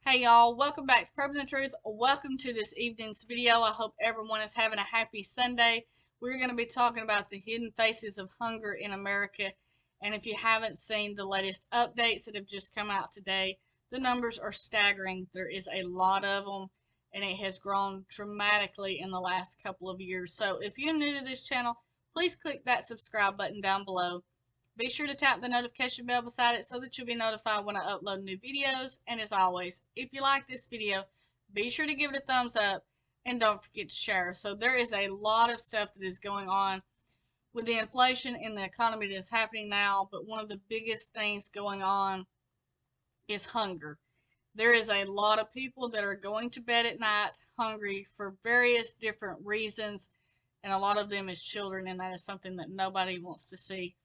Hey y'all, welcome back to Preparedness Truth. Welcome to this evening's video. I hope everyone is having a happy Sunday. We're going to be talking about the hidden faces of hunger in America. And if you haven't seen the latest updates that have just come out today, the numbers are staggering. There is a lot of them, and it has grown dramatically in the last couple of years. So if you're new to this channel, please click that subscribe button down below. Be sure to tap the notification bell beside it so that you'll be notified when I upload new videos. And as always, if you like this video, be sure to give it a thumbs up and don't forget to share. So there is a lot of stuff that is going on with the inflation in the economy that is happening now, but one of the biggest things going on is hunger. There is a lot of people that are going to bed at night hungry for various different reasons, and a lot of them is children, and that is something that nobody wants to see.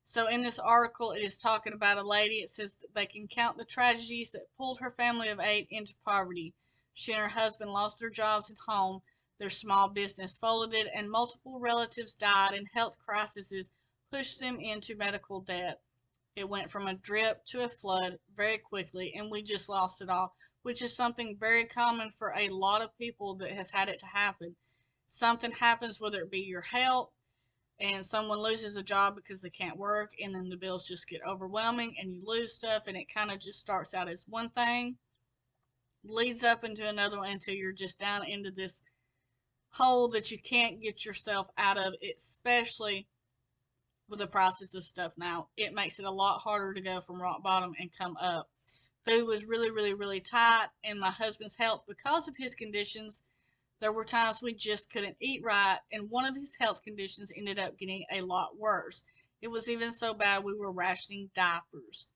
So in this article, it is talking about a lady. It says that they can count the tragedies that pulled her family of 8 into poverty. She and her husband lost their jobs at home, their small business folded, and multiple relatives died, and health crises pushed them into medical debt. It went from a drip to a flood very quickly, and we just lost it all, which is something very common for a lot of people that has had it to happen. Something happens, whether it be your health, and someone loses a job because they can't work, and then the bills just get overwhelming and you lose stuff, and it kind of just starts out as one thing, leads up into another one until you're just down into this hole that you can't get yourself out of, especially with the prices of stuff now. It makes it a lot harder to go from rock bottom and come up. Food was really tight, and my husband's health, because of his conditions, there were times we just couldn't eat right, and one of his health conditions ended up getting a lot worse. It was even so bad we were rationing diapers.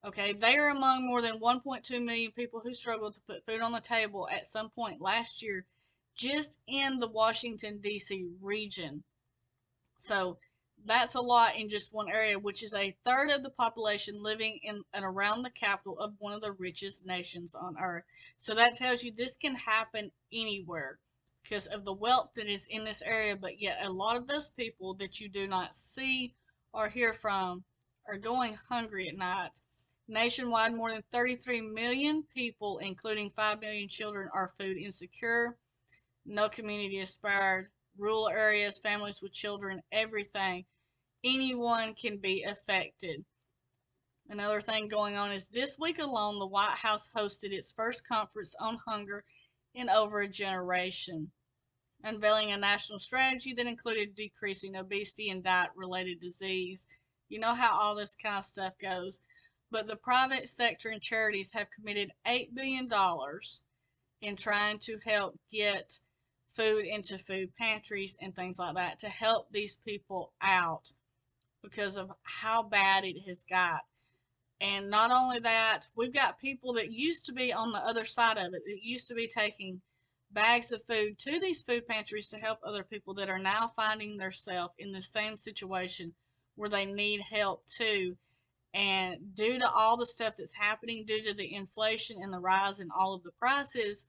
Okay, they are among more than 1.2 million people who struggled to put food on the table at some point last year, just in the Washington, D.C. region. So that's a lot in just one area, which is a third of the population living in and around the capital of one of the richest nations on earth. So that tells you this can happen anywhere because of the wealth that is in this area, but yet a lot of those people that you do not see or hear from are going hungry at night. Nationwide, more than 33 million people, including 5 million children, are food insecure. No community is spared. Rural areas, families with children, everything. Anyone can be affected. Another thing going on is this week alone, the White House hosted its first conference on hunger in over a generation, unveiling a national strategy that included decreasing obesity and diet related disease. You know how all this kind of stuff goes. But the private sector and charities have committed $8 billion in trying to help get food into food pantries and things like that to help these people out because of how bad it has got. And not only that, we've got people that used to be on the other side of it, that used to be taking bags of food to these food pantries to help other people that are now finding themselves in the same situation where they need help too. And due to all the stuff that's happening, due to the inflation and the rise in all of the prices,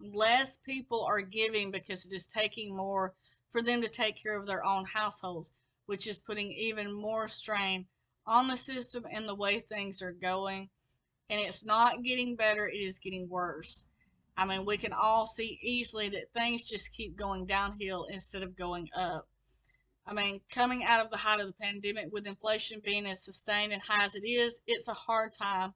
less people are giving because it is taking more for them to take care of their own households, which is putting even more strain on the system and the way things are going. And it's not getting better, it is getting worse. I mean, we can all see easily that things just keep going downhill instead of going up. I mean, coming out of the height of the pandemic with inflation being as sustained and high as it is, it's a hard time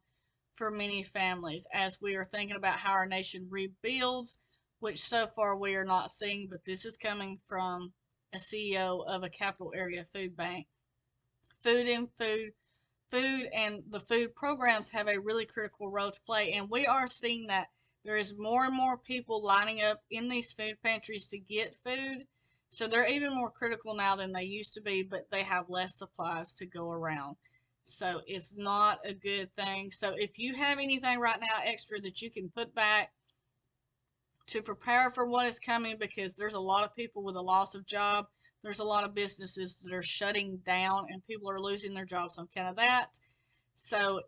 for many families as we are thinking about how our nation rebuilds, which so far we are not seeing, but this is coming from a CEO of a capital area food bank. Food and the food programs have a really critical role to play, and we are seeing that there is more and more people lining up in these food pantries to get food. So they're even more critical now than they used to be, but they have less supplies to go around. So it's not a good thing. So if you have anything right now extra that you can put back to prepare for what is coming, because there's a lot of people with a loss of job, there's a lot of businesses that are shutting down and people are losing their jobs on account of that. So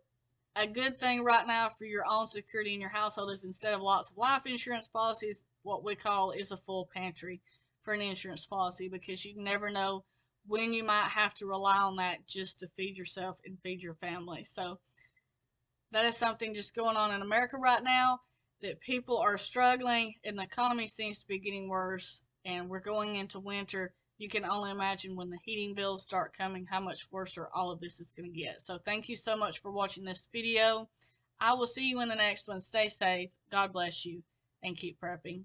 a good thing right now for your own security in your household is, instead of lots of life insurance policies, what we call is a full pantry for an insurance policy, because you never know when you might have to rely on that just to feed yourself and feed your family. So That is something just going on in America right now, that people are struggling and the economy seems to be getting worse, and we're going into winter. You can only imagine when the heating bills start coming how much worse all of this is going to get. So thank you so much for watching this video. I will see you in the next one. Stay safe. God bless you, and keep prepping.